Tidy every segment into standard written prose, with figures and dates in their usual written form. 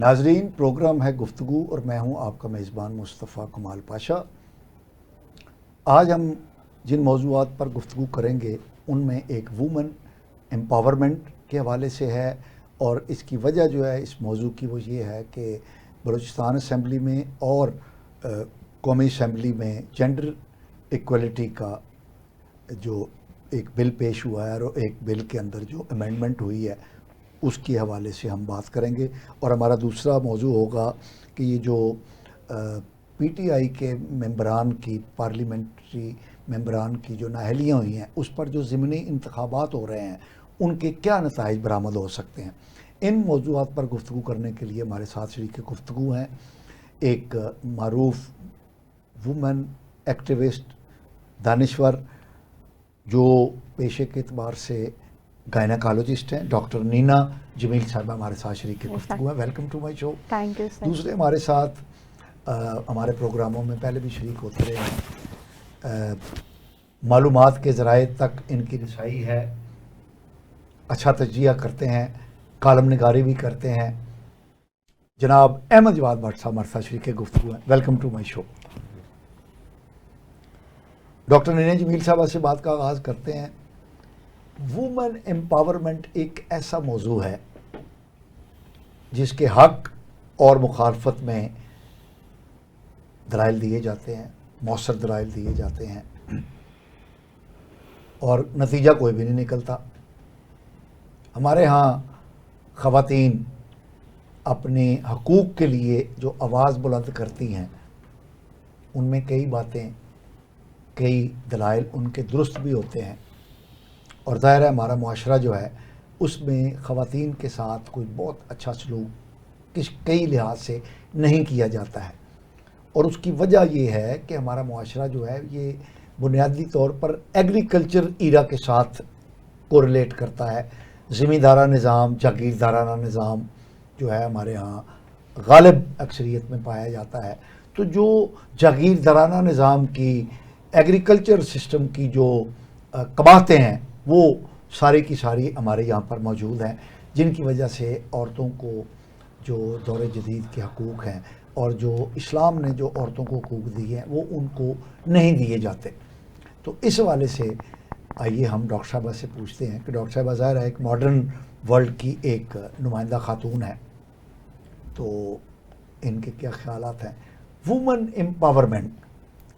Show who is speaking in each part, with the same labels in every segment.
Speaker 1: ناظرین، پروگرام ہے گفتگو اور میں ہوں آپ کا میزبان مصطفیٰ کمال پاشا۔ آج ہم جن موضوعات پر گفتگو کریں گے ان میں ایک وومن امپاورمنٹ کے حوالے سے ہے، اور اس کی وجہ جو ہے اس موضوع کی وہ یہ ہے کہ بلوچستان اسمبلی میں اور قومی اسمبلی میں جینڈر ایکویلٹی کا جو ایک بل پیش ہوا ہے اور ایک بل کے اندر جو امینڈمنٹ ہوئی ہے اس کے حوالے سے ہم بات کریں گے۔ اور ہمارا دوسرا موضوع ہوگا کہ یہ جو پی ٹی آئی کے ممبران کی پارلیمنٹری ممبران کی جو نااہلیاں ہوئی ہیں اس پر جو ضمنی انتخابات ہو رہے ہیں ان کے کیا نتائج برآمد ہو سکتے ہیں۔ ان موضوعات پر گفتگو کرنے کے لیے ہمارے ساتھ شریک گفتگو ہیں ایک معروف وومن ایکٹیوسٹ دانشور جو پیشے کے اعتبار سے گائنیکالوجسٹ ہیں، ڈاکٹر نینا جمیل صاحبہ ہمارے ساتھ شریک گفتگو ہیں۔ Welcome to my show.
Speaker 2: Thank you sir.
Speaker 1: دوسرے ہمارے ساتھ ہمارے پروگراموں میں پہلے بھی شریک ہوتے رہے ہیں، معلومات کے ذرائع تک ان کی رسائی ہے، اچھا تجزیہ کرتے ہیں، کالم نگاری بھی کرتے ہیں، جناب احمد جواد بٹ صاحب ہمارے ساتھ شریک گفتگو ہیں۔ Welcome to my show. Doctor Nina Jameel صاحبہ سے بات کا آغاز کرتے ہیں۔ وومن امپاورمنٹ ایک ایسا موضوع ہے جس کے حق اور مخالفت میں دلائل دیے جاتے ہیں، مؤثر دلائل دیے جاتے ہیں، اور نتیجہ کوئی بھی نہیں نکلتا۔ ہمارے ہاں خواتین اپنے حقوق کے لیے جو آواز بلند کرتی ہیں ان میں کئی باتیں، کئی دلائل ان کے درست بھی ہوتے ہیں، اور ظاہر ہے ہمارا معاشرہ جو ہے اس میں خواتین کے ساتھ کوئی بہت اچھا سلوک کئی لحاظ سے نہیں کیا جاتا ہے، اور اس کی وجہ یہ ہے کہ ہمارا معاشرہ جو ہے یہ بنیادی طور پر ایگریکلچر ایرا کے ساتھ کوریلیٹ کرتا ہے۔ زمیندارہ نظام، جاگیردارانہ نظام جو ہے ہمارے ہاں غالب اکثریت میں پایا جاتا ہے۔ تو جو جاگیردارانہ نظام کی، ایگریکلچر سسٹم کی جو قباحتیں ہیں وہ ساری کی ساری ہمارے یہاں پر موجود ہیں، جن کی وجہ سے عورتوں کو جو دور جدید کے حقوق ہیں اور جو اسلام نے جو عورتوں کو حقوق دیے ہیں وہ ان کو نہیں دیے جاتے۔ تو اس حوالے سے آئیے ہم ڈاکٹر صاحبہ سے پوچھتے ہیں کہ ڈاکٹر صاحبہ ظاہر ہے ایک ماڈرن ورلڈ کی ایک نمائندہ خاتون ہے، تو ان کے کیا خیالات ہیں وومن امپاورمنٹ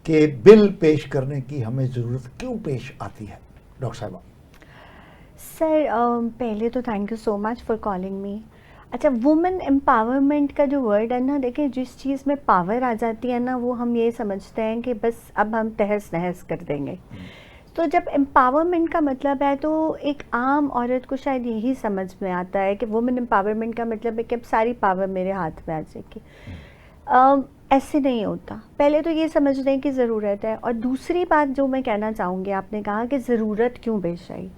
Speaker 1: کے بل پیش کرنے کی ہمیں ضرورت کیوں پیش آتی ہے؟ ڈاکٹر صاحبہ۔
Speaker 2: سر پہلے تو thank you so much for calling me. اچھا، وومن امپاورمنٹ کا جو ورڈ ہے نا، دیکھیں جس چیز میں پاور آ جاتی ہے نا وہ ہم یہ سمجھتے ہیں کہ بس اب ہم تہس نہس کر دیں گے۔ تو جب امپاورمنٹ کا مطلب ہے تو ایک عام عورت کو شاید یہی سمجھ میں آتا ہے کہ وومن امپاورمنٹ کا مطلب ہے کہ اب ساری پاور میرے ہاتھ میں آ جائے گی۔ ایسے نہیں ہوتا۔ پہلے تو یہ سمجھنے کی ضرورت ہے، اور دوسری بات جو میں کہنا چاہوں گی، آپ نے کہا کہ ضرورت کیوں پیش آئی۔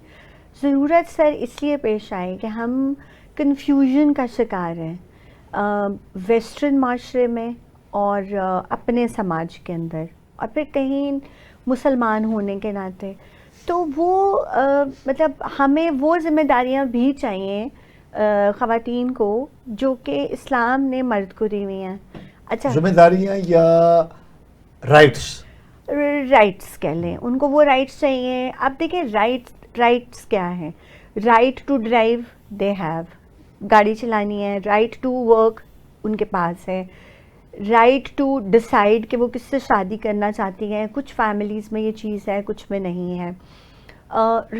Speaker 2: ضرورت سر اس لیے پیش آئی کہ ہم کنفیوژن کا شکار ہیں ویسٹرن معاشرے میں اور اپنے سماج کے اندر، اور پھر کہیں مسلمان ہونے کے ناطے۔ تو وہ مطلب ہمیں وہ ذمہ داریاں بھی چاہیے خواتین کو جو کہ اسلام نے مرد کو دی ہوئی ہیں۔ اچھا،
Speaker 1: ذمہ داریاں یا
Speaker 2: رائٹس کہہ لیں، ان کو وہ رائٹس چاہیے۔ اب دیکھیں رائٹس کیا ہیں؟ Right to drive they have, گاڑی چلانی ہے۔ رائٹ ٹو ورک ان کے پاس ہے۔ رائٹ ٹو ڈیسائیڈ کہ وہ کس سے شادی کرنا چاہتی ہیں، کچھ فیملیز میں یہ چیز ہے، کچھ میں نہیں ہے۔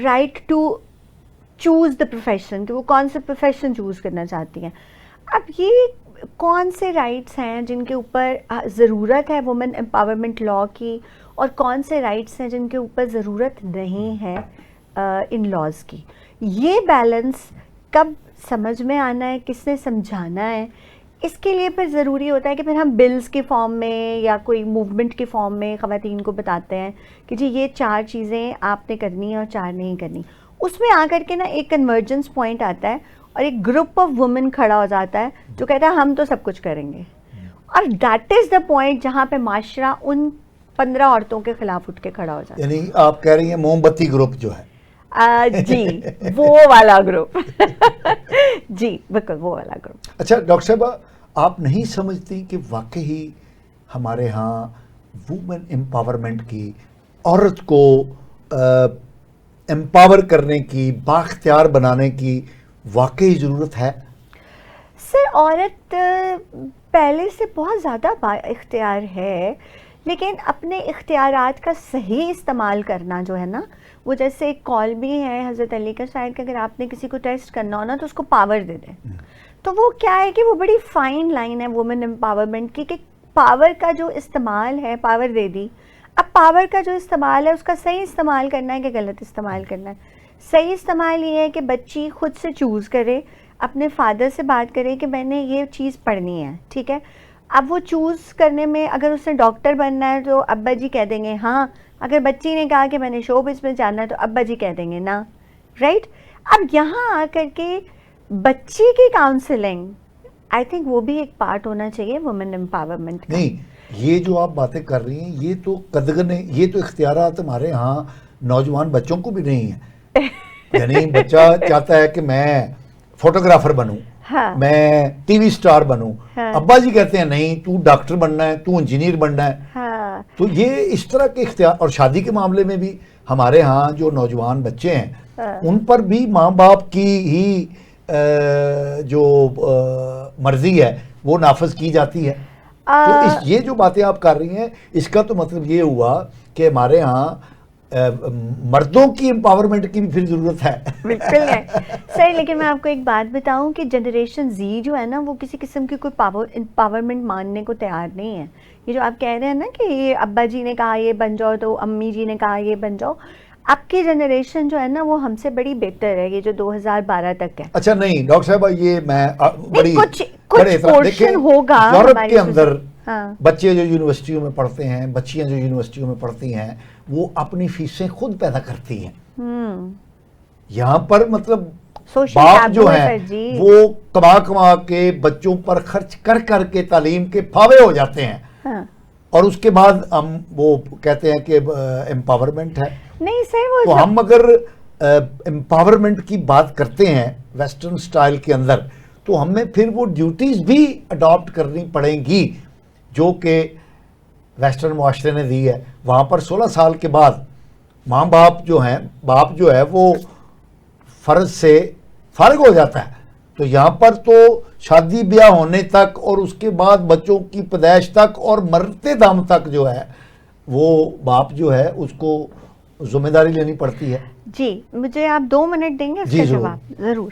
Speaker 2: Right to choose the profession, کہ وہ کون سے پروفیشن چوز کرنا چاہتی ہیں۔ اب یہ کون سے رائٹس ہیں جن کے اوپر ضرورت ہے وومن امپاورمنٹ لاء کی، اور کون سے رائٹس ہیں جن کے اوپر ضرورت نہیں ہے ان لاز کی؟ یہ بیلنس کب سمجھ میں آنا ہے، کس نے سمجھانا ہے، اس کے لیے پھر ضروری ہوتا ہے کہ پھر ہم بلز کے فارم میں یا کوئی موومنٹ کے فارم میں خواتین کو بتاتے ہیں کہ جی یہ 4 چیزیں آپ نے کرنی ہیں اور 4 نہیں کرنی۔ اس میں آ کر کے نا ایک کنورجنس پوائنٹ آتا ہے اور ایک گروپ آف وومن کھڑا ہو جاتا ہے جو کہتا ہے ہم تو سب کچھ کریں گے، اور دیٹ از دا پوائنٹ جہاں پہ معاشرہ ان 15 عورتوں کے خلاف اٹھ کے کھڑا ہو جاتا ہے۔
Speaker 1: یعنی آپ کہہ رہی ہیں موم بتی گروپ جو ہے،
Speaker 2: جی وہ والا گروپ جی بالکل وہ والا گروپ۔
Speaker 1: اچھا ڈاکٹر صاحبہ، آپ نہیں سمجھتی کہ واقعی ہمارے ہاں وومن امپاورمنٹ کی، عورت کو امپاور کرنے کی، بااختیار بنانے کی واقعی ضرورت ہے؟
Speaker 2: سر عورت پہلے سے بہت زیادہ با اختیار ہے، لیکن اپنے اختیارات کا صحیح استعمال کرنا جو ہے نا، وہ جیسے ایک کال بھی ہے حضرت علی کا شاید کہ اگر آپ نے کسی کو ٹیسٹ کرنا ہو نا تو اس کو پاور دے دیں. تو وہ کیا ہے کہ وہ بڑی فائن لائن ہے وومن امپاورمنٹ کی، کہ پاور کا جو استعمال ہے، پاور دے دی، اب پاور کا جو استعمال ہے اس کا صحیح استعمال کرنا ہے کہ غلط استعمال کرنا ہے. صحیح استعمال یہ ہے کہ بچی خود سے چوز کرے، اپنے فادر سے بات کرے کہ میں نے یہ چیز پڑھنی ہے، ٹھیک ہے. اب وہ چوز کرنے میں اگر اس نے ڈاکٹر بننا ہے تو ابا جی کہہ دیں گے ہاں، اگر بچی نے کہا کہ میں نے شو بزنس میں جانا ہے تو ابا جی کہہ دیں گے نا، رائٹ. اب یہاں آ کر کے بچی کی کاؤنسلنگ آئی تھنک وہ بھی ایک پارٹ ہونا چاہیے وومن امپاورمنٹ کا.
Speaker 1: نہیں، یہ جو آپ باتیں کر رہی ہیں یہ تو قدغنے، یہ تو اختیارات ہمارے ہاں نوجوان بچوں کو بھی نہیں ہیں. یعنی بچہ چاہتا ہے کہ میں فوٹوگرافر بنوں،
Speaker 2: ہاں
Speaker 1: میں ٹی وی سٹار بنوں،
Speaker 2: ہاں
Speaker 1: ابا جی کہتے ہیں نہیں تو ڈاکٹر بننا ہے، تو انجینئر بننا ہے.
Speaker 2: ہاں
Speaker 1: تو یہ اس طرح کے اختیار، اور شادی کے معاملے میں بھی ہمارے ہاں جو نوجوان بچے ہیں ان پر بھی ماں باپ کی ہی جو مرضی ہے وہ نافذ کی جاتی ہے. تو یہ جو باتیں آپ کر رہی ہیں اس کا تو مطلب یہ ہوا کہ ہمارے ہاں مردوں کی امپاورمنٹ کی بھی پھر ضرورت ہے.
Speaker 2: بالکل ہے سر. لیکن میں آپ کو ایک بات بتاؤں کہ جنریشن زی جو ہے نا وہ کسی قسم کی کوئی امپاورمنٹ ماننے کو تیار نہیں ہے. یہ جو آپ کہہ رہے ہیں نا کہ یہ ابا جی نے کہا یہ بن جاؤ تو امی جی نے کہا یہ بن جاؤ، اب کی جنریشن جو ہے نا وہ ہم سے بڑی بہتر ہے، یہ جو 2012 تک ہے.
Speaker 1: اچھا نہیں ڈاکٹر صاحبہ، یہ میں بڑی
Speaker 2: کچھ پورشن ہوگا
Speaker 1: یورپ کے اندر
Speaker 2: ہاں
Speaker 1: بچے جو یونیورسٹیوں میں پڑھتے ہیں، بچیاں جو یونیورسٹیوں میں پڑھتی ہیں وہ اپنی فیسیں خود پیدا کرتی ہیں. یہاں پر مطلب باپ جو ہیں وہ کما کما کے بچوں پر خرچ کر کر کے تعلیم کے پھاوے ہو جاتے ہیں، اور اس کے بعد ہم وہ کہتے ہیں کہ امپاورمنٹ ہے.
Speaker 2: نہیں سر، وہ
Speaker 1: تو ہم اگر امپاورمنٹ کی بات کرتے ہیں ویسٹرن سٹائل کے اندر تو ہمیں پھر وہ ڈیوٹیز بھی اڈاپٹ کرنی پڑیں گی جو کہ ویسٹرن معاشرے نے دی ہے. وہاں پر 16 سال کے بعد ماں باپ جو ہیں، باپ جو ہے وہ فرض سے فارغ ہو جاتا ہے. تو یہاں پر تو شادی بیاہ ہونے تک اور اس کے بعد بچوں کی پیدائش تک اور مرتے دم تک جو ہے وہ باپ جو ہے اس کو ذمہ داری لینی پڑتی ہے.
Speaker 2: جی مجھے آپ 2 منٹ دیں گے اس کا جواب؟ ضرور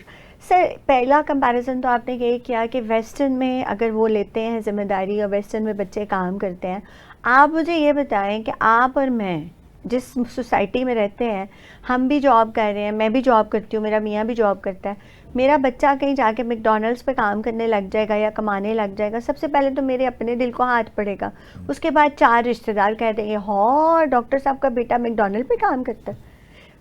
Speaker 2: سر. پہلا کمپیریزن تو آپ نے یہ کیا کہ ویسٹرن میں اگر وہ لیتے ہیں ذمہ داری اور ویسٹرن میں بچے کام کرتے ہیں. آپ مجھے یہ بتائیں کہ آپ اور میں جس سوسائٹی میں رہتے ہیں، ہم بھی جاب کر رہے ہیں، میں بھی جاب کرتی ہوں، میرا میاں بھی جاب کرتا ہے، میرا بچہ کہیں جا کے میک ڈونلڈس پہ کام کرنے لگ جائے گا یا کمانے لگ جائے گا، سب سے پہلے تو میرے اپنے دل کو ہاتھ پڑے گا. اس کے بعد 4 رشتہ دار کہہ دیں گے ہاں ڈاکٹر صاحب کا بیٹا میک ڈونلڈ پہ کام کرتا ہے.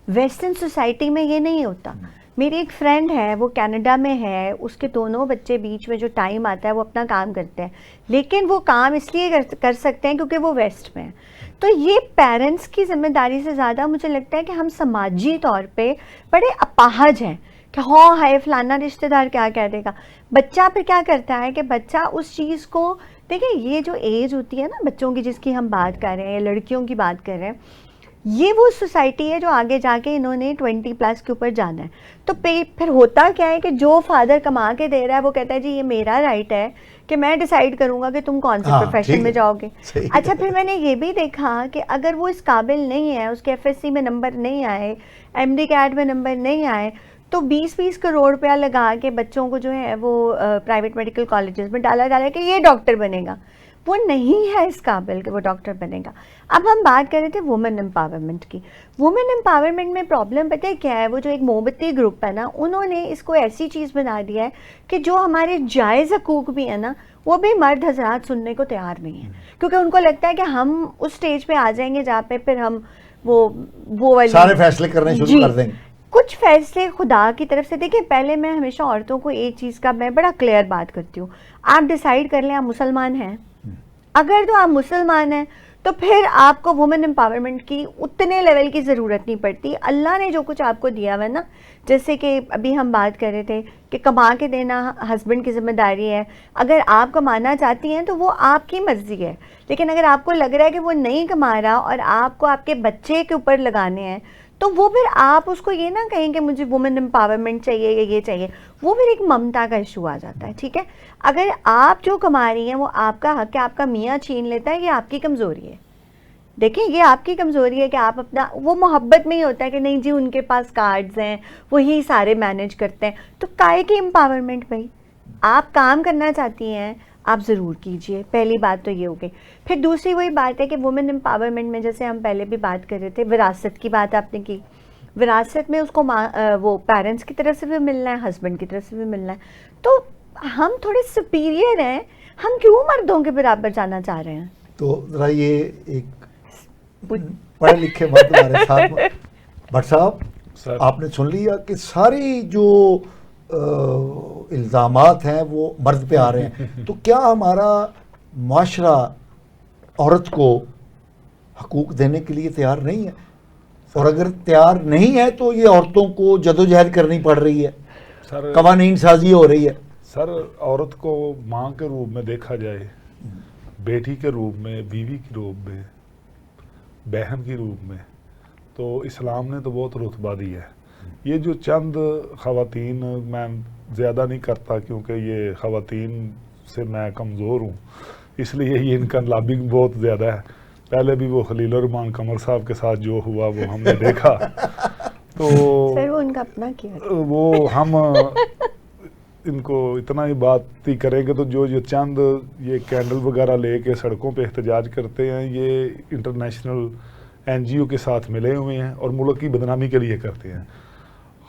Speaker 2: ویسٹرن سوسائٹی میں یہ نہیں ہوتا. میری ایک فرینڈ ہے وہ کینیڈا میں ہے، اس کے دونوں بچے بیچ میں جو ٹائم آتا ہے وہ اپنا کام کرتے ہیں، لیکن وہ کام اس لیے کر سکتے ہیں کیونکہ وہ ویسٹ میں ہیں. تو یہ پیرنٹس کی ذمہ داری سے زیادہ مجھے لگتا ہے کہ ہم سماجی طور پہ بڑے اپاہج ہیں کہ ہاں ہائے فلانا رشتہ دار کیا کہہ دے گا. بچہ پھر کیا کرتا ہے کہ بچہ اس چیز کو دیکھیں، یہ جو ایج ہوتی ہے نا بچوں کی جس کی ہم بات کر رہے ہیں یا لڑکیوں کی بات کر رہے ہیں، یہ وہ سوسائٹی ہے جو آگے جا کے انہوں نے 20+ کے اوپر جانا ہے. تو پھر ہوتا کیا ہے کہ جو فادر کما کے دے رہا ہے وہ کہتا ہے جی یہ میرا رائٹ ہے کہ میں ڈیسائیڈ کروں گا کہ تم کون سے پروفیشن میں جاؤ گے. اچھا پھر میں نے یہ بھی دیکھا کہ اگر وہ اس قابل نہیں ہے، اس کے FSC میں نمبر نہیں آئے، MD CAT میں نمبر نہیں آئے، تو 20 کروڑ روپیہ لگا کے بچوں کو جو ہے وہ پرائیویٹ میڈیکل کالجز میں ڈالا کہ یہ ڈاکٹر بنے گا. وہ نہیں ہے اس قابل کہ وہ ڈاکٹر بنے گا. اب ہم بات کر رہے تھے وومن امپاورمنٹ کی. وومن امپاورمنٹ میں پرابلم پتہ ہے کیا ہے؟ وہ جو ایک مومبتی گروپ ہے نا، انہوں نے اس کو ایسی چیز بنا دیا ہے کہ جو ہمارے جائز حقوق بھی ہیں نا وہ بھی مرد حضرات سننے کو تیار نہیں ہیں، کیونکہ ان کو لگتا ہے کہ ہم اس سٹیج پہ آ جائیں گے جہاں پہ پھر ہم وہ
Speaker 1: سارے فیصلے کرنے شروع کر دیں گے.
Speaker 2: کچھ فیصلے خدا کی طرف سے. دیکھیں پہلے میں ہمیشہ عورتوں کو ایک چیز کا میں بڑا کلیئر بات کرتی ہوں، آپ ڈیسائیڈ کر لیں آپ مسلمان ہیں. اگر تو آپ مسلمان ہیں تو پھر آپ کو وومن امپاورمنٹ کی اتنے لیول کی ضرورت نہیں پڑتی. اللہ نے جو کچھ آپ کو دیا ہوا ہے نا, جیسے کہ ابھی ہم بات کر رہے تھے کہ کما کے دینا ہسبینڈ کی ذمہ داری ہے. اگر آپ کمانا چاہتی ہیں تو وہ آپ کی مرضی ہے, لیکن اگر آپ کو لگ رہا ہے کہ وہ نہیں کما رہا اور آپ کو آپ کے بچے کے اوپر لگانے ہیں, تو وہ پھر آپ اس کو یہ نہ کہیں کہ مجھے وومن امپاورمنٹ چاہیے یا یہ چاہیے, وہ پھر ایک ممتا کا ایشو آ جاتا ہے. ٹھیک ہے, اگر آپ جو کما رہی ہیں وہ آپ کا حق ہے, آپ کا میاں چھین لیتا ہے, یہ آپ کی کمزوری ہے. دیکھیں یہ آپ کی کمزوری ہے کہ آپ اپنا, وہ محبت میں ہی ہوتا ہے کہ نہیں جی ان کے پاس کارڈز ہیں, وہی سارے مینیج کرتے ہیں. تو کائے کی امپاورمنٹ بھائی, آپ کام کرنا چاہتی ہیں آپ ضرور کیجئے. پہلی بات تو یہ ہو گئی. پھر دوسری وہی بات ہے کہ وومن امپاورمنٹ میں جیسے ہم پہلے بھی بات کر رہے تھے, وراثت کی بات آپ نے کی. وراثت میں اس کو وہ پیرنٹس کی طرف سے بھی ملنا ہے, ہسبینڈ کی طرف سے بھی ملنا ہے. تو ہم تھوڑے سپیریئر ہیں, ہم کیوں مردوں کے برابر جانا چاہ رہے ہیں؟
Speaker 1: تو ذرا یہ ایک پڑھے لکھے مرد ہمارے ساتھ. بٹ صاحب آپ نے سن لیا کہ ساری جو الزامات ہیں وہ مرد پہ آ رہے ہیں, تو کیا ہمارا معاشرہ عورت کو حقوق دینے کے لیے تیار نہیں ہے؟ اور اگر تیار نہیں ہے تو یہ عورتوں کو جدوجہد کرنی پڑ رہی ہے, قوانین سازی ہو رہی ہے.
Speaker 3: سر عورت کو ماں کے روپ میں دیکھا جائے, بیٹی کے روپ میں, بیوی کے روپ میں, بہن کے روپ میں, تو اسلام نے تو بہت رتبہ دیا ہے. یہ جو چند خواتین, میں زیادہ نہیں کرتا کیونکہ یہ خواتین سے میں کمزور ہوں, اس لیے یہ ان کا لابنگ بہت زیادہ ہے. پہلے بھی وہ خلیل الرحمان قمر صاحب کے ساتھ جو ہوا وہ ہم نے دیکھا, تو
Speaker 2: سر وہ ان کا اپنا کیا,
Speaker 3: وہ ہم ان کو اتنا ہی بات ہی کریں گے. تو جو یہ چند یہ کینڈل وغیرہ لے کے سڑکوں پہ احتجاج کرتے ہیں, یہ انٹرنیشنل NGO کے ساتھ ملے ہوئے ہیں اور ملک کی بدنامی کے لیے کرتے ہیں.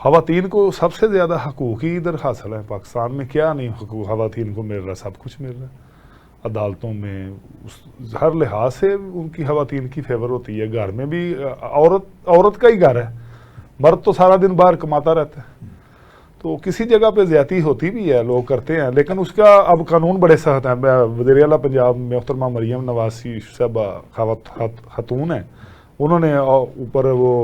Speaker 3: خواتین کو سب سے زیادہ حقوق ہی ادھر حاصل ہے. پاکستان میں کیا نہیں حقوق خواتین کو مل رہا, سب کچھ مل رہا ہے. عدالتوں میں ہر لحاظ سے ان کی خواتین کی فیور ہوتی ہے. گھر میں بھی عورت کا ہی گھر ہے, مرد تو سارا دن باہر کماتا رہتا ہے. تو کسی جگہ پہ زیادتی ہوتی بھی ہے, لوگ کرتے ہیں, لیکن اس کا اب قانون بڑے سخت ہیں. وزیر اعلیٰ پنجاب محترمہ مریم نواز صاحبہ خاتون ہیں, انہوں نے اوپر وہ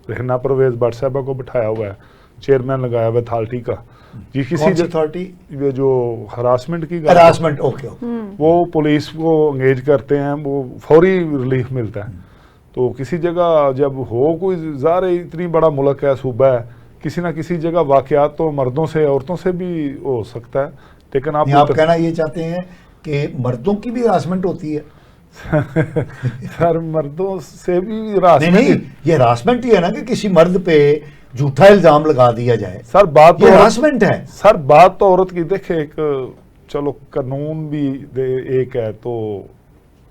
Speaker 3: رہنا پرویز بٹ صاحبہ کو بٹھایا ہوا ہے, چیئرمین لگایا ہوا ہے اتھارٹی کا. جی کسی
Speaker 1: اتھارٹی
Speaker 3: جو ہراسمنٹ کی
Speaker 1: ہراسمنٹ, اوکے,
Speaker 3: وہ پولیس کو انگیج کرتے ہیں, وہ فوری ریلیف ملتا ہے. تو کسی جگہ جب ہو کوئی, ظاہر اتنی بڑا ملک ہے, صوبہ ہے, کسی نہ کسی جگہ واقعات تو مردوں سے عورتوں سے بھی ہو سکتا ہے. لیکن آپ
Speaker 1: کہنا یہ چاہتے ہیں کہ مردوں کی بھی ہراسمنٹ ہوتی ہے؟
Speaker 3: سر مردوں سے بھی ہراسمنٹ
Speaker 1: نہیں, یہ ہراسمنٹ ہی ہے نا کہ کسی مرد پہ جھوٹا الزام لگا دیا جائے.
Speaker 3: سر بات تو
Speaker 1: ہراسمنٹ ہے.
Speaker 3: سر بات تو عورت کی دیکھیں, ایک چلو قانون بھی ایک ہے, تو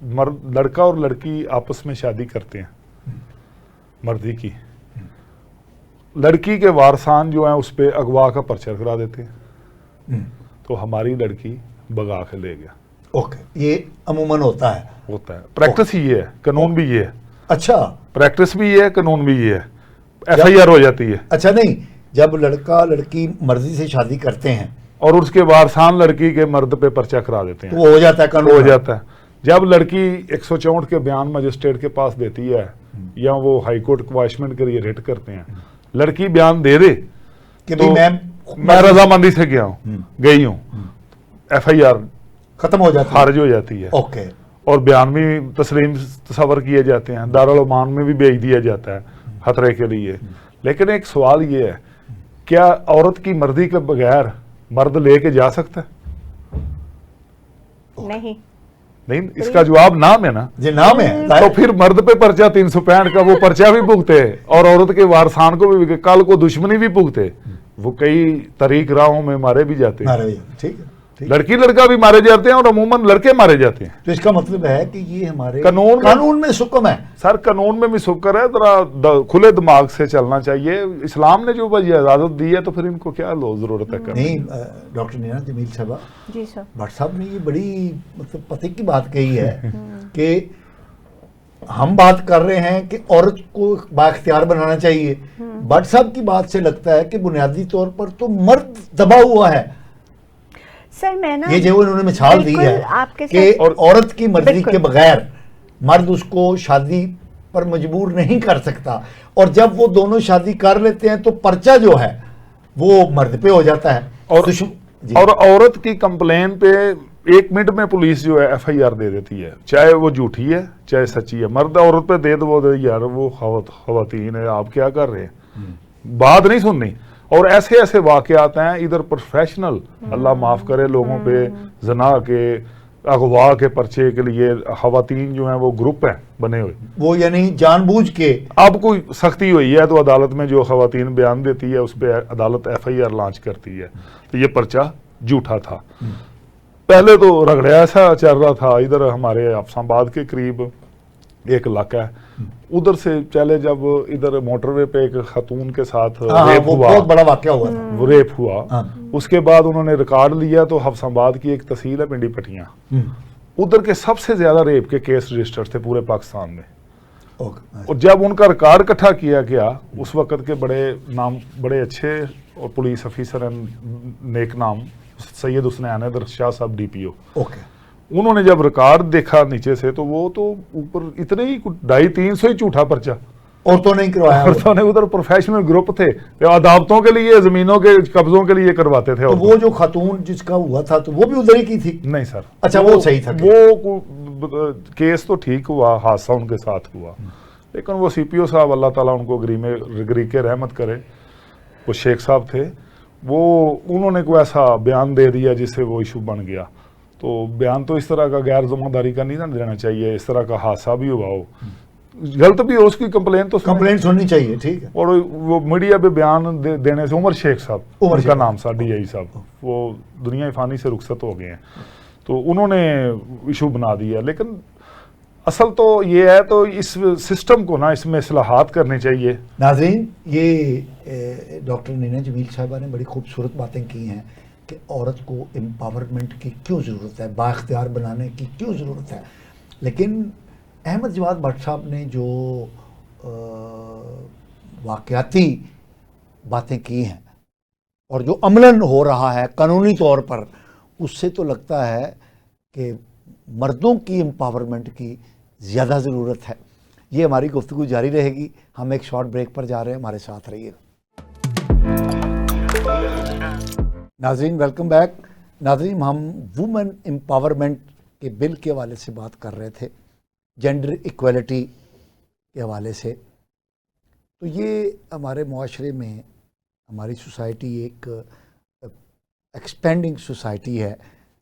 Speaker 3: مرد لڑکا اور لڑکی آپس میں شادی کرتے ہیں, مردی کی, لڑکی کے وارثان جو ہیں اس پہ اغوا کا پرچہ کرا دیتے ہیں. تو ہماری لڑکی بگا کے لے گیا.
Speaker 1: اوکے, یہ عموماً ہوتا ہے.
Speaker 3: پریکٹس ہی یہ ہے, قانون بھی یہ ہے.
Speaker 1: اچھا,
Speaker 3: پریکٹس بھی یہ ہے, قانون بھی یہ ہے. FIR ہو جاتی ہے.
Speaker 1: اچھا, نہیں, جب لڑکا لڑکی مرضی سے شادی کرتے ہیں
Speaker 3: اور اس کے وارثان لڑکی کے مرد پہ پرچہ کرا دیتے ہیں,
Speaker 1: تو وہ ہو جاتا ہے, قانون
Speaker 3: ہو جاتا ہے. جب لڑکی 164 کے بیان مجسٹریٹ کے پاس دیتی ہے, یا وہ ہائی کورٹ کواشمنٹ کے لیے ریٹ کرتے ہیں, لڑکی بیان دے دے
Speaker 1: کہ
Speaker 3: میں رضامندی سے گیا ہوں, گئی ہوں, FIR
Speaker 1: ختم ہو جاتی ہے,
Speaker 3: خارج ہو جاتی ہے.
Speaker 1: اوکے,
Speaker 3: اور بیان بھی تسلیم تصور کیے جاتے ہیں, دارالعمان میں بھی بھیج دیا جاتا ہے خطرے کے لیے. لیکن ایک سوال یہ ہے, کیا عورت کی مرضی کے بغیر مرد لے کے جا سکتا ہے؟
Speaker 2: نہیں,
Speaker 3: اس کا جواب نام ہے نا.
Speaker 1: یہ نام ہے.
Speaker 3: تو پھر مرد پہ پرچہ 365 کا, وہ پرچہ بھی بھگتے اور عورت کے وارثان کو بھی, کل کو دشمنی بھی بھگتے. وہ کئی طریق راہوں میں مارے بھی جاتے ہیں.
Speaker 1: ٹھیک ہے,
Speaker 3: لڑکی لڑکا بھی مارے جاتے ہیں اور عموماً لڑکے مارے جاتے ہیں.
Speaker 1: تو اس کا مطلب ہے کہ یہ ہمارے
Speaker 3: قانون
Speaker 1: میں سکم ہے.
Speaker 3: سر قانون میں بھی سکر ہے, ذرا کھلے دماغ سے چلنا چاہیے. اسلام نے جو یہ اجازت دی ہے تو پھر ان کو کیا ضرورت ہے کرنے.
Speaker 1: نہیں, ڈاکٹر نینا جمیل صاحبہ,
Speaker 2: جی سر,
Speaker 1: بٹ صاحب نے یہ بڑی مطلب پتے کی بات کہی ہے کہ ہم بات کر رہے ہیں کہ عورت کو بااختیار بنانا چاہیے. بٹ صاحب کی بات سے لگتا ہے کہ بنیادی طور پر تو مرد دبا ہوا ہے.
Speaker 2: سر میں نا
Speaker 1: یہ جو انہوں نے مثال دی ہے کہ عورت کی مرضی کے بغیر مرد اس کو شادی پر مجبور نہیں کر سکتا, اور جب وہ دونوں شادی کر لیتے ہیں تو پرچہ جو ہے وہ مرد پہ ہو جاتا ہے.
Speaker 3: اور عورت کی کمپلین پہ 1 منٹ میں پولیس جو ہے FIR دے دیتی ہے, چاہے وہ جھوٹی ہے چاہے سچی ہے. مرد عورت پہ دے دو یار وہ خواتین ہے, آپ کیا کر رہے ہیں, بات نہیں سننی. اور ایسے ایسے واقعات ہیں ادھر پروفیشنل, اللہ معاف کرے, لوگوں پہ زنا کے اغوا کے پرچے کے لیے خواتین جو ہیں وہ گروپ ہیں بنے ہوئے,
Speaker 1: وہ یعنی جان بوجھ کے.
Speaker 3: اب کوئی سختی ہوئی ہے تو عدالت میں جو خواتین بیان دیتی ہے اس پہ عدالت FIR لانچ کرتی ہے. تو یہ پرچہ جھوٹا تھا. پہلے تو رگڑیا ایسا چل رہا تھا, ادھر ہمارے حفص آباد کے قریب ایک علاقہ ہے, ادھر سے چلے جب ادھر موٹر وے پہ ایک خاتون کے ساتھ ریپ ہوا,
Speaker 1: بہت بڑا واقعہ ہوا تھا,
Speaker 3: وہ ریپ ہوا. اس کے بعد انہوں نے ریکارڈ لیا تو حفص آباد کی ایک تحصیل ہے پنڈی پٹیاں, ادھر کے سب سے زیادہ ریپ کے کیس رجسٹر تھے پورے پاکستان میں. اور جب ان کا ریکارڈ اکٹھا کیا گیا, اس وقت کے بڑے اچھے اور پولیس افیسر ہیں, نیک نام سید حسنین حیدر شاہ صاحب DPO, انہوں نے جب ریکارڈ دیکھا نیچے سے تو وہ تو اوپر اتنے ہی 250-300 ہی جھوٹا پرچہ.
Speaker 1: عورتوں نے کروایا,
Speaker 3: عورتوں نے ادھر پروفیشنل گروپ تھے, عدالتوں کے لیے زمینوں کے قبضوں کے لیے کرواتے تھے.
Speaker 1: تو وہ جو خاتون جس کا ہوا تھا تو وہ بھی ادھر ہی کی تھی؟
Speaker 3: نہیں سر.
Speaker 1: اچھا وہ صحیح تھا,
Speaker 3: وہ کیس تو ٹھیک ہوا, حادثہ ان کے ساتھ ہوا, لیکن وہ CPO صاحب اللہ تعالیٰ ان کو غریق رحمت کرے, وہ شیخ صاحب تھے, وہ انہوں نے کوئی ایسا بیان دے دیا جس سے وہ ایشو بن گیا. تو بیان تو اس طرح کا غیر ذمہ داری کا نہیں نہ دینا چاہیے, اس طرح کا حادثہ بھی ہوا ہو, غلط بھی ہو, اس کی کمپلین
Speaker 1: سننی چاہیے, ٹھیک ہے.
Speaker 3: اور وہ میڈیا پہ بیان دینے سے عمر شیخ صاحب, ان کا نام تھا DI صاحب, وہ دنیا فانی سے رخصت ہو گئے ہیں, تو انہوں نے ایشو بنا دیا. لیکن اصل تو یہ ہے تو اس سسٹم کو نا اس میں اصلاحات کرنے چاہیے.
Speaker 1: ناظرین, یہ ڈاکٹر نینا جمیل صاحبہ نے بڑی خوبصورت باتیں کی ہیں کہ عورت کو امپاورمنٹ کی کیوں ضرورت ہے, با اختیار بنانے کی کیوں ضرورت ہے. لیکن احمد جواد بٹ صاحب نے جو واقعاتی باتیں کی ہیں اور جو عملاً ہو رہا ہے قانونی طور پر, اس سے تو لگتا ہے کہ مردوں کی امپاورمنٹ کی زیادہ ضرورت ہے. یہ ہماری گفتگو جاری رہے گی. ہم ایک شارٹ بریک پر جا رہے ہیں, ہمارے ساتھ رہیے گا. ناظرین ویلکم بیک. ناظرین, ہم وومن امپاورمنٹ کے بل کے حوالے سے بات کر رہے تھے, جینڈر ایکویلٹی کے حوالے سے. تو یہ ہمارے معاشرے میں, ہماری سوسائٹی ایک ایکسپینڈنگ سوسائٹی ہے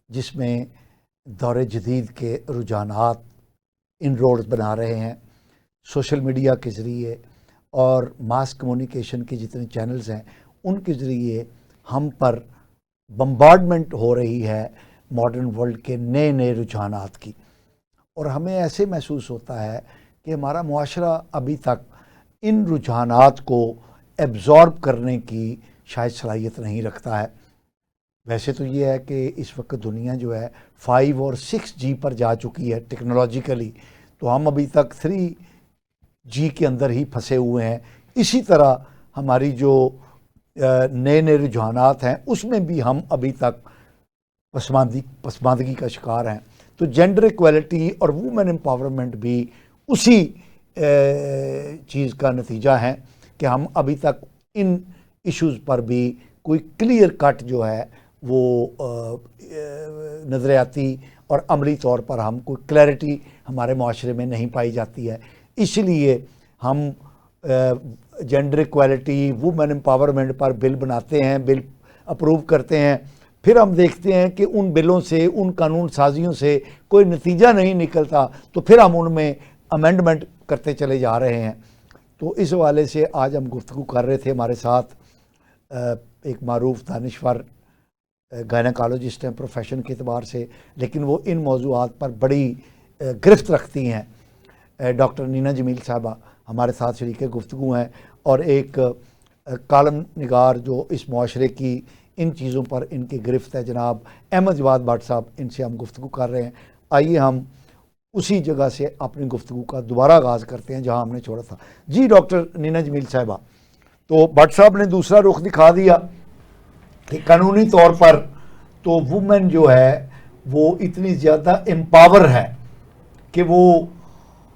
Speaker 1: جس میں دور جدید کے رجحانات ان روڈز بنا رہے ہیں. سوشل میڈیا کے ذریعے اور ماس کمیونیکیشن کے جتنے چینلز ہیں ان کے ذریعے ہم پر بمبارڈمنٹ ہو رہی ہے ماڈرن ورلڈ کے نئے نئے رجحانات کی, اور ہمیں ایسے محسوس ہوتا ہے کہ ہمارا معاشرہ ابھی تک ان رجحانات کو ایبزارب کرنے کی شاید صلاحیت نہیں رکھتا ہے. ویسے تو یہ ہے کہ اس وقت دنیا جو ہے 5 اور 6G پر جا چکی ہے ٹیکنالوجیکلی, تو ہم ابھی تک 3G کے اندر ہی پھنسے ہوئے ہیں. اسی طرح ہماری جو نئے نئے رجحانات ہیں اس میں بھی ہم ابھی تک پسماندگی کا شکار ہیں. تو جینڈر ایکویلٹی اور وومن امپاورمنٹ بھی اسی چیز کا نتیجہ ہے کہ ہم ابھی تک ان ایشوز پر بھی کوئی کلیئر کٹ جو ہے وہ نظریاتی اور عملی طور پر ہم کوئی کلیئرٹی ہمارے معاشرے میں نہیں پائی جاتی ہے. اس لیے ہم جینڈر ایکویلٹی وومن امپاورمنٹ پر بل بناتے ہیں, بل اپروو کرتے ہیں, پھر ہم دیکھتے ہیں کہ ان بلوں سے, ان قانون سازیوں سے کوئی نتیجہ نہیں نکلتا, تو پھر ہم ان میں امینڈمنٹ کرتے چلے جا رہے ہیں. تو اس حوالے سے آج ہم گفتگو کر رہے تھے. ہمارے ساتھ ایک معروف دانشور گائنیکالوجسٹ ہیں پروفیشن کے اعتبار سے, لیکن وہ ان موضوعات پر بڑی گرفت رکھتی ہیں. ڈاکٹر نینا جمیل صاحبہ ہمارے ساتھ شریک گفتگو ہیں, اور ایک کالم نگار جو اس معاشرے کی ان چیزوں پر ان کی گرفت ہے, جناب احمد جواد بٹ صاحب, ان سے ہم گفتگو کر رہے ہیں. آئیے ہم اسی جگہ سے اپنی گفتگو کا دوبارہ آغاز کرتے ہیں جہاں ہم نے چھوڑا تھا. جی ڈاکٹر نینا جمیل صاحبہ, تو بٹ صاحب نے دوسرا رخ دکھا دیا کہ قانونی طور پر تو وومن جو ہے وہ اتنی زیادہ امپاور ہے کہ وہ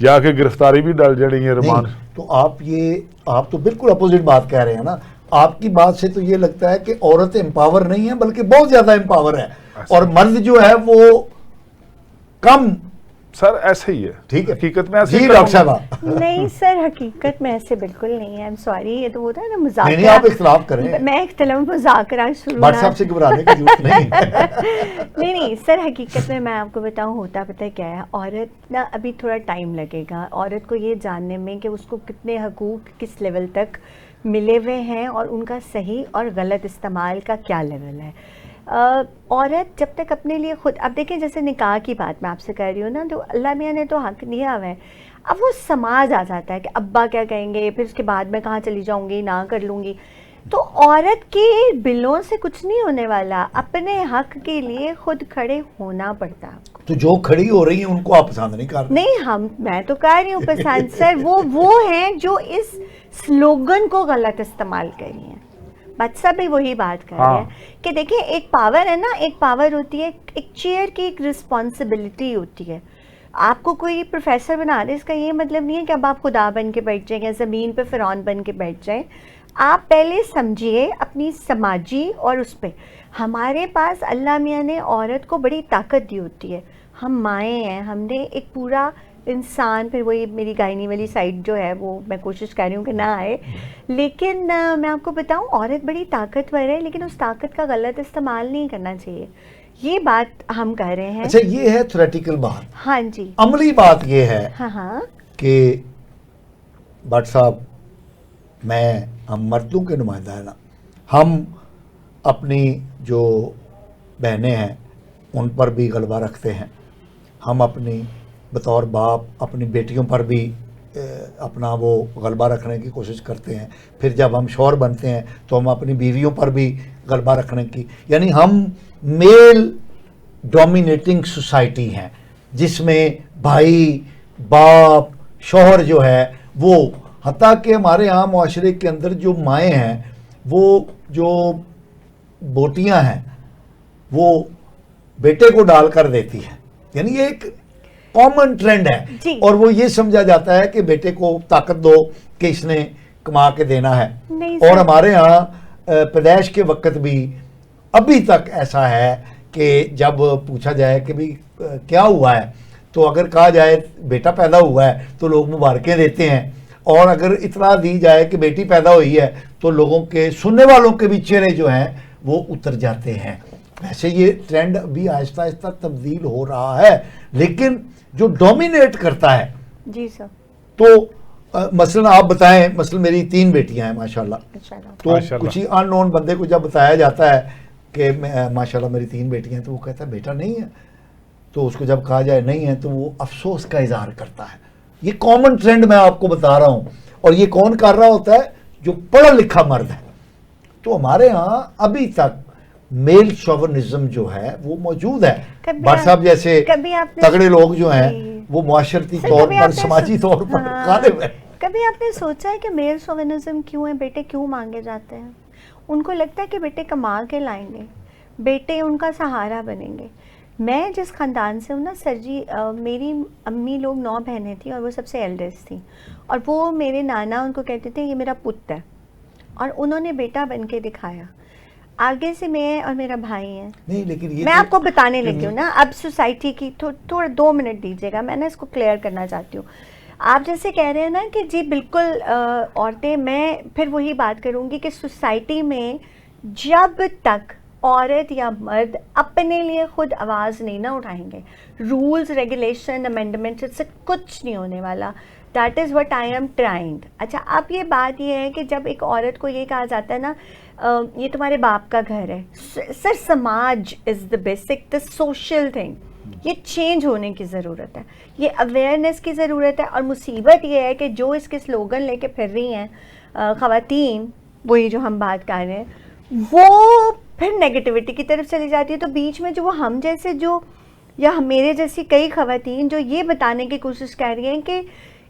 Speaker 3: جا کے گرفتاری بھی ڈال جانی ہے رمان.
Speaker 1: نہیں تو آپ تو بالکل اپوزٹ بات کہہ رہے ہیں نا. آپ کی بات سے تو یہ لگتا ہے کہ عورت امپاور نہیں ہے بلکہ بہت زیادہ امپاور ہے, اور مرد جو ہے وہ کم.
Speaker 3: سر ایسے ہی ہے,
Speaker 1: ٹھیک ہے,
Speaker 3: حقیقت میں ایسے
Speaker 1: جی
Speaker 3: ہی.
Speaker 1: ڈاکٹر صاحبہ.
Speaker 2: نہیں سر, حقیقت میں ایسے بالکل نہیں ہے. I'm sorry, یہ تو ہوتا ہے نا مذاکرہ.
Speaker 1: نہیں آپ اختلاف کریں,
Speaker 2: میں اختلاف مذاکرہ شروع
Speaker 1: بٹ صاحب سے گھبرانے کی ضرورت نہیں.
Speaker 2: نہیں سر, حقیقت میں آپ کو بتاؤں ہوتا پتہ کیا ہے, عورت نا ابھی تھوڑا ٹائم لگے گا عورت کو یہ جاننے میں کہ اس کو کتنے حقوق کس لیول تک ملے ہوئے ہیں اور ان کا صحیح اور غلط استعمال کا کیا لیول ہے. عورت جب تک اپنے لیے خود, اب دیکھیں جیسے نکاح کی بات میں آپ سے کہہ رہی ہوں نا, تو اللہ میاں نے تو حق دیا ہوا ہے. اب وہ سماج آ جاتا ہے کہ ابا کیا کہیں گے, پھر اس کے بعد میں کہاں چلی جاؤں گی, نہ کر لوں گی. تو عورت کے بلوں سے کچھ نہیں ہونے والا, اپنے حق کے لیے خود کھڑے ہونا پڑتا.
Speaker 1: تو جو کھڑی ہو رہی ہیں ان کو آپ پسند نہیں کر رہے.
Speaker 2: نہیں میں تو کہہ رہی ہوں پسند سر, وہ ہیں جو اس سلوگن کو غلط استعمال کر رہی ہیں. بادشاہ بھی وہی بات کر رہے ہیں کہ دیکھیں ایک پاور ہے نا, ایک پاور ہوتی ہے, ایک چیئر کی ایک رسپانسبلٹی ہوتی ہے. آپ کو کوئی پروفیسر بنا دے اس کا یہ مطلب نہیں ہے کہ اب آپ خدا بن کے بیٹھ جائیں یا زمین پہ فرعون بن کے بیٹھ جائیں. آپ پہلے سمجھیے اپنی سماجی, اور اس پہ ہمارے پاس اللہ میاں نے عورت کو بڑی طاقت دی ہوتی ہے. ہم مائیں ہیں, ہم نے ایک پورا انسان, پھر وہی میری گائنی والی سائڈ جو ہے وہ میں کوشش کر رہی ہوں کہ نہ آئے, لیکن میں آپ کو بتاؤں عورت بڑی طاقتور ہے, لیکن اس طاقت کا غلط استعمال نہیں کرنا چاہیے. یہ بات ہم کہہ رہے ہیں.
Speaker 1: اچھا یہ ہے تھیوریٹیکل بات.
Speaker 2: ہاں جی,
Speaker 1: عملی بات یہ ہے
Speaker 2: ہاں
Speaker 1: کہ بٹ صاحب ہم مردوں کے نمائندہ ہیں نا, ہم اپنی جو بہنیں ہیں ان پر بھی غلبہ رکھتے ہیں. ہم اپنی بطور باپ اپنی بیٹیوں پر بھی اپنا وہ غلبہ رکھنے کی کوشش کرتے ہیں. پھر جب ہم شوہر بنتے ہیں تو ہم اپنی بیویوں پر بھی غلبہ رکھنے کی, یعنی ہم میل ڈومینیٹنگ سوسائٹی ہیں جس میں بھائی باپ شوہر جو ہے وہ, حتیٰ کہ ہمارے یہاں معاشرے کے اندر جو مائیں ہیں وہ جو بوٹیاں ہیں وہ بیٹے کو ڈال کر دیتی ہیں. یعنی یہ ایک کامن ٹرینڈ ہے
Speaker 2: جی.
Speaker 1: اور وہ یہ سمجھا جاتا ہے کہ بیٹے کو طاقت دو کہ اس نے کما کے دینا ہے. اور ہمارے ہاں پیدائش کے وقت بھی ابھی تک ایسا ہے کہ جب پوچھا جائے کہ بھی کیا ہوا ہے, تو اگر کہا جائے بیٹا پیدا ہوا ہے تو لوگ مبارکیں دیتے ہیں, اور اگر اطلاع دی جائے کہ بیٹی پیدا ہوئی ہے تو لوگوں کے, سننے والوں کے بھی چہرے جو ہیں وہ اتر جاتے ہیں. ویسے یہ ٹرینڈ ابھی آہستہ آہستہ تبدیل ہو رہا ہے, لیکن جو ڈومینیٹ کرتا ہے
Speaker 2: جی سر,
Speaker 1: تو مثلا آپ بتائیں, مثلا میری 3 بیٹیاں ہیں ماشاءاللہ, تو کچھ ہی ان نون بندے کو جب بتایا جاتا ہے کہ ماشاءاللہ میری 3 بیٹیاں ہیں, تو وہ کہتا ہے بیٹا نہیں ہے. تو اس کو جب کہا جائے نہیں ہے تو وہ افسوس کا اظہار کرتا ہے. یہ کامن ٹرینڈ میں آپ کو بتا رہا ہوں, اور یہ کون کر رہا ہوتا ہے؟ جو پڑھا لکھا مرد ہے. تو ہمارے ہاں ابھی تک میل شوونزم جو ہے وہ موجود ہے. بٹ صاحب جیسے تگڑے لوگ جو ہیں وہ معاشرتی طور پر, سماجی طور پر غالب ہے.
Speaker 2: کبھی آپ نے سوچا ہے کہ میل شوونزم کیوں ہے؟ بیٹے کیوں مانگے جاتے ہیں؟ ان کو لگتا ہے کہ بیٹے کما کے لائیں گے, بیٹے ان کا سہارا بنیں گے. میں جس خاندان سے ہوں نا سر جی, میری امی لوگ 9 بہنیں تھیں اور وہ سب سے ایلڈسٹ تھیں, اور وہ میرے نانا ان کو کہتے تھے یہ میرا پت ہے, اور انہوں نے بیٹا بن کے دکھایا. آگے سے میں اور میرا بھائی ہیں. نہیں لیکن میں آپ کو بتانے لگی ہوں نا, اب سوسائٹی کی تھوڑا 2 منٹ دیجیے گا, میں نا اس کو کلیئر کرنا چاہتی ہوں. آپ جیسے کہہ رہے ہیں نا کہ جی بالکل عورتیں, میں پھر وہی بات کروں گی کہ سوسائٹی میں جب تک عورت یا مرد اپنے لیے خود آواز نہیں نہ اٹھائیں گے, رولز ریگولیشن امینڈمنٹ سے کچھ نہیں ہونے والا. That is what I am trying. اچھا اب یہ بات یہ ہے کہ جب ایک عورت کو یہ کہا جاتا ہے نا یہ تمہارے باپ کا گھر ہے, سر سماج is the basic, the social thing. یہ چینج ہونے کی ضرورت ہے, یہ اویئرنیس کی ضرورت ہے. اور مصیبت یہ ہے کہ جو اس کے سلوگن لے کے پھر رہی ہیں خواتین, وہی جو ہم بات کر رہے ہیں, وہ پھر نیگیٹیوٹی کی طرف چلی جاتی ہے. تو بیچ میں جو وہ ہم جیسے جو, یا میرے جیسی کئی خواتین جو یہ بتانے کی کوشش کر رہی ہیں کہ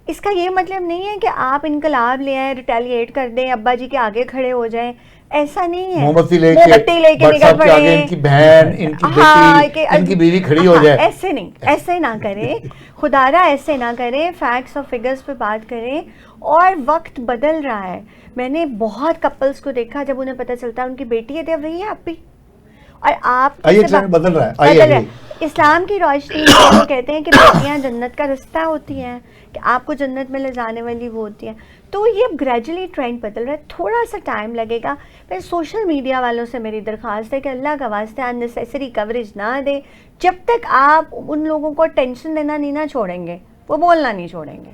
Speaker 2: اس کا یہ مطلب نہیں ہے کہ آپ انقلاب لے آئیں, ریٹیلیٹ کر دیں, ابا جی کے آگے کھڑے ہو جائیں. ایسا نہیں ہے
Speaker 1: مومبتی لے
Speaker 2: مومبتی لے کے نکل پڑے
Speaker 1: آگے ان کی بہن ان کی بیٹی ان کی بیوی کھڑی ہو جائے.
Speaker 2: ایسے نہیں, ایسے نہ کریں خدا را, ایسے نہ کریں, فیکٹس اور فگرز پہ بات کریں. اور وقت بدل رہا ہے, میں نے بہت کپلز کو دیکھا جب انہیں پتہ چلتا ہے ان کی بیٹی ہے, وہی ہے اب بھی, اور آپ
Speaker 1: بدل رہا ہے.
Speaker 2: اسلام کی روشنی میں کہتے ہیں کہ بیٹیاں جنت کا رستہ ہوتی ہیں, کہ آپ کو جنت میں لے جانے والی وہ ہوتی ہیں. تو یہ گریجولی ٹرینڈ بدل رہا ہے, تھوڑا سا ٹائم لگے گا. پھر سوشل میڈیا والوں سے میری درخواست ہے کہ اللہ کا واسطے اننیسیسری کوریج نہ دیں جب تک آپ ان لوگوں کو ٹینشن دینا نہیں نہ چھوڑیں گے, وہ بولنا نہیں چھوڑیں گے.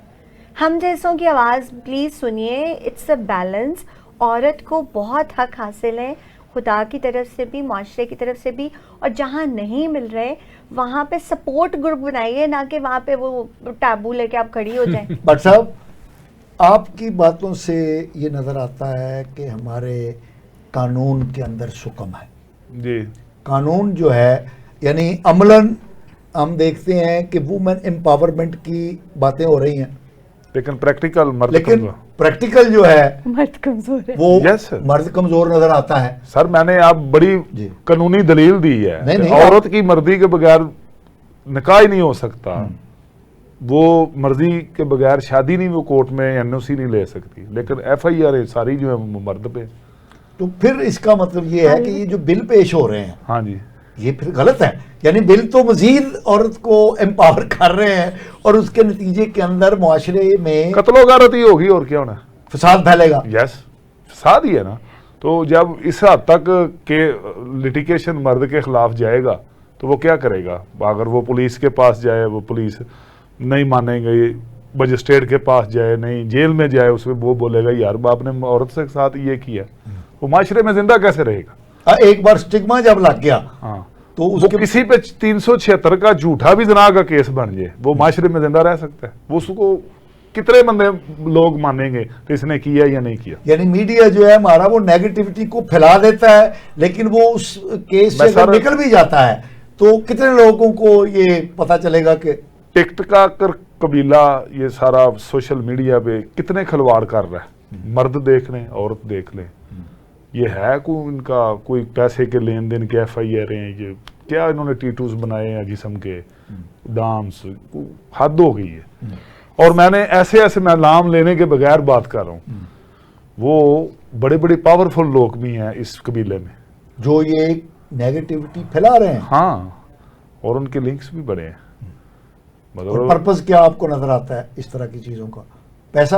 Speaker 2: ہم جیسوں کی آواز پلیز سنیے. It's a balance. عورت کو بہت حق حاصل ہے خدا کی طرف سے بھی, معاشرے کی طرف سے بھی, اور جہاں نہیں مل رہے وہاں پہ سپورٹ گروپ بنائیے, نہ کہ وہاں پہ وہ ٹیبو لے کے آپ کھڑی ہو جائیں.
Speaker 1: بٹ صاحب آپ کی باتوں سے یہ نظر آتا ہے کہ ہمارے قانون کے اندر شکم ہے.
Speaker 3: جی,
Speaker 1: قانون جو ہے یعنی عملاً ہم دیکھتے ہیں کہ وومن امپاورمنٹ کی باتیں ہو رہی ہیں,
Speaker 3: لیکن پریکٹیکل مرد
Speaker 1: لیکن
Speaker 3: کمزور.
Speaker 1: پریکٹیکل جو ہے
Speaker 2: مرد کمزور ہے,
Speaker 1: وہ
Speaker 3: Yes, sir.
Speaker 1: مرد کمزور نظر آتا ہے.
Speaker 3: سر میں نے آپ بڑی
Speaker 1: جی.
Speaker 3: قانونی دلیل دی ہے,
Speaker 1: نہیں,
Speaker 3: عورت کی مرضی کے بغیر نکاح ہی نہیں ہو سکتا, وہ مرضی کے بغیر شادی نہیں, وہ کورٹ میں این او سی نہیں لے سکتی, لیکن ایف آئی آر ساری جو ہے مرد پہ.
Speaker 1: تو پھر اس کا مطلب یہ ہے کہ یہ جو بل پیش ہو رہے ہیں
Speaker 3: ہاں جی,
Speaker 1: یہ پھر غلط ہے. یعنی بل تو مزید عورت کو امپاور کر رہے ہیں اور اس کے نتیجے کے اندر معاشرے میں
Speaker 3: قتل و غارت ہی ہوگی اور کیا ہونا.
Speaker 1: فساد پھیلے گا.
Speaker 3: یس, فساد ہی ہے نا. تو جب اس حد تک کہ لٹیگیشن مرد کے خلاف جائے گا تو وہ کیا کرے گا؟ اگر وہ پولیس کے پاس جائے, وہ پولیس نہیں مانیں گے, مجسٹریٹ کے پاس جائے, نہیں جیل میں جائے, اس میں وہ بولے گا یار باپ نے عورت کے ساتھ یہ کیا, وہ معاشرے میں زندہ کیسے رہے گا؟
Speaker 1: ایک بار سٹگما جب لگ گیا
Speaker 3: ہاں,
Speaker 1: تو اس
Speaker 3: وہ
Speaker 1: کے
Speaker 3: کسی پہ 376 کا جھوٹا بھی زنا کا کیس بن جائے, وہ معاشرے میں زندہ رہ سکتا ہے؟ وہ اس کو کتنے بندے لوگ مانیں گے کہ اس نے کیا یا نہیں کیا؟
Speaker 1: یعنی میڈیا جو ہے ہمارا وہ نیگیٹیوٹی کو پھیلا دیتا ہے, لیکن وہ اس کیس سے اگر نکل بھی جاتا ہے تو کتنے لوگوں کو یہ پتا چلے گا کہ
Speaker 3: ٹک ٹکا کر قبیلہ یہ سارا سوشل میڈیا پہ کتنے کھلواڑ کر رہا ہے. مرد دیکھ لیں, عورت دیکھ لیں, یہ ہے کوئی ان کا کوئی پیسے کے لین دین کے ایف آئی آر ہیں, یہ کیا انہوں نے ٹیٹوز بنائے ہیں جسم کے, ڈانس, حد ہو گئی ہے. اور میں نے ایسے میں نام لینے کے بغیر بات کر رہا ہوں, وہ بڑے بڑے پاورفل لوگ بھی ہیں اس قبیلے میں
Speaker 1: جو یہ نیگیٹیوٹی پھیلا رہے ہیں.
Speaker 3: ہاں, اور ان کے لنکس بھی بڑے ہیں.
Speaker 1: اور پرپز کیا آپ کو نظر آتا ہے اس طرح کی چیزوں کا؟ پیسہ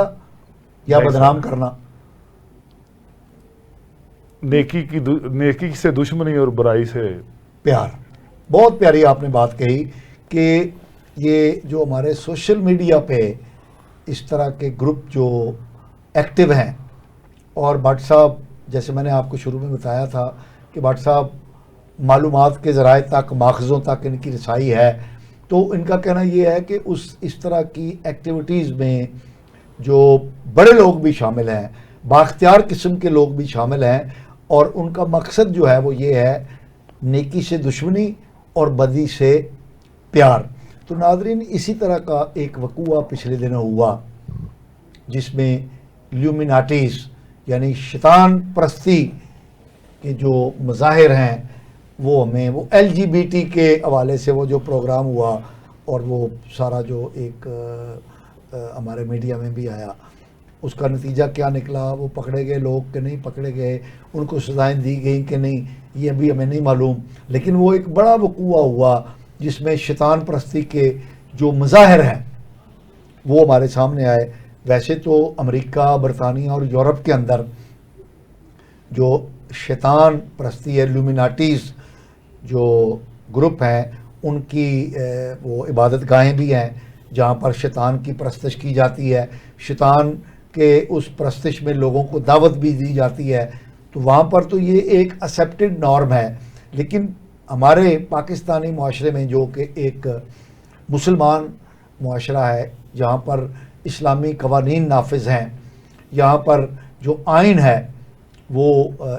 Speaker 1: یا بدنام کرنا؟
Speaker 3: نیکی سے دشمنی اور برائی سے
Speaker 1: پیار. بہت پیاری آپ نے بات کہی کہ یہ جو ہمارے سوشل میڈیا پہ اس طرح کے گروپ جو ایکٹیو ہیں, اور بٹ صاحب جیسے میں نے آپ کو شروع میں بتایا تھا کہ بٹ صاحب معلومات کے ذرائع تک, ماخذوں تک ان کی رسائی ہے, تو ان کا کہنا یہ ہے کہ اس طرح کی ایکٹیویٹیز میں جو بڑے لوگ بھی شامل ہیں, بااختیار قسم کے لوگ بھی شامل ہیں, اور ان کا مقصد جو ہے وہ یہ ہے نیکی سے دشمنی اور بدی سے پیار. تو ناظرین, اسی طرح کا ایک وقوعہ پچھلے دنوں ہوا جس میں لیومیناٹیز یعنی شیطان پرستی کے جو مظاہر ہیں وہ ہمیں وہ ایل جی بی ٹی کے حوالے سے وہ جو پروگرام ہوا اور وہ سارا جو ایک ہمارے میڈیا میں بھی آیا, اس کا نتیجہ کیا نکلا, وہ پکڑے گئے لوگ کہ نہیں پکڑے گئے, ان کو سزائیں دی گئیں کہ نہیں, یہ ابھی ہمیں نہیں معلوم. لیکن وہ ایک بڑا وقوعہ ہوا جس میں شیطان پرستی کے جو مظاہر ہیں وہ ہمارے سامنے آئے. ویسے تو امریکہ, برطانیہ اور یورپ کے اندر جو شیطان پرستی ہے, لیومیناٹیز جو گروپ ہیں, ان کی وہ عبادت گاہیں بھی ہیں جہاں پر شیطان کی پرستش کی جاتی ہے, شیطان کے اس پرستش میں لوگوں کو دعوت بھی دی جاتی ہے. تو وہاں پر تو یہ ایک ایکسیپٹڈ نارم ہے. لیکن ہمارے پاکستانی معاشرے میں جو کہ ایک مسلمان معاشرہ ہے, جہاں پر اسلامی قوانین نافذ ہیں, یہاں پر جو آئین ہے وہ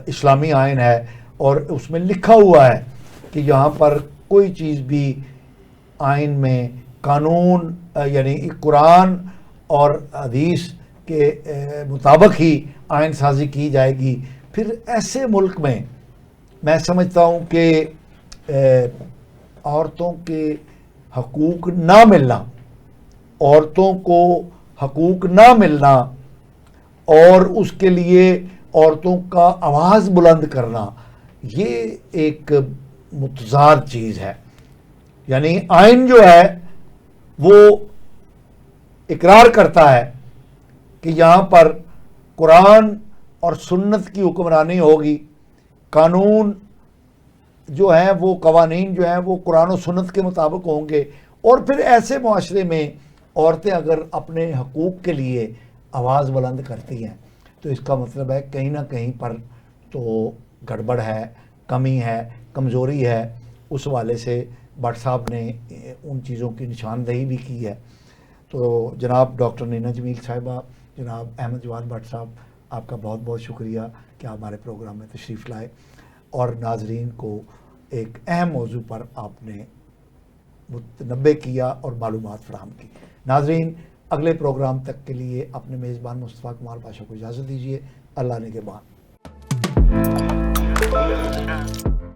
Speaker 1: اسلامی آئین ہے, اور اس میں لکھا ہوا ہے کہ یہاں پر کوئی چیز بھی آئین میں قانون یعنی قرآن اور حدیث کے مطابق ہی آئین سازی کی جائے گی, پھر ایسے ملک میں سمجھتا ہوں کہ عورتوں کے حقوق نہ ملنا، عورتوں کو حقوق نہ ملنا اور اس کے لیے عورتوں کا آواز بلند کرنا، یہ ایک متضاد چیز ہے. یعنی آئین جو ہے وہ اقرار کرتا ہے کہ یہاں پر قرآن اور سنت کی حکمرانی ہوگی، قانون جو ہیں وہ قوانین جو ہیں وہ قرآن و سنت کے مطابق ہوں گے. اور پھر ایسے معاشرے میں عورتیں اگر اپنے حقوق کے لیے آواز بلند کرتی ہیں تو اس کا مطلب ہے کہیں نہ کہیں پر تو گڑبڑ ہے، کمی ہے، کمزوری ہے. اس حوالے سے بٹ صاحب نے ان چیزوں کی نشاندہی بھی کی ہے. تو جناب ڈاکٹر نینا جمیل صاحبہ، جناب احمد جواد بٹ صاحب، آپ کا بہت بہت شکریہ کہ آپ ہمارے پروگرام میں تشریف لائے اور ناظرین کو ایک اہم موضوع پر آپ نے متنبہ کیا اور معلومات فراہم کی. ناظرین، اگلے پروگرام تک کے لیے اپنے میزبان مصطفیٰ کمار پاشا کو اجازت دیجیے. اللہ نگہبان.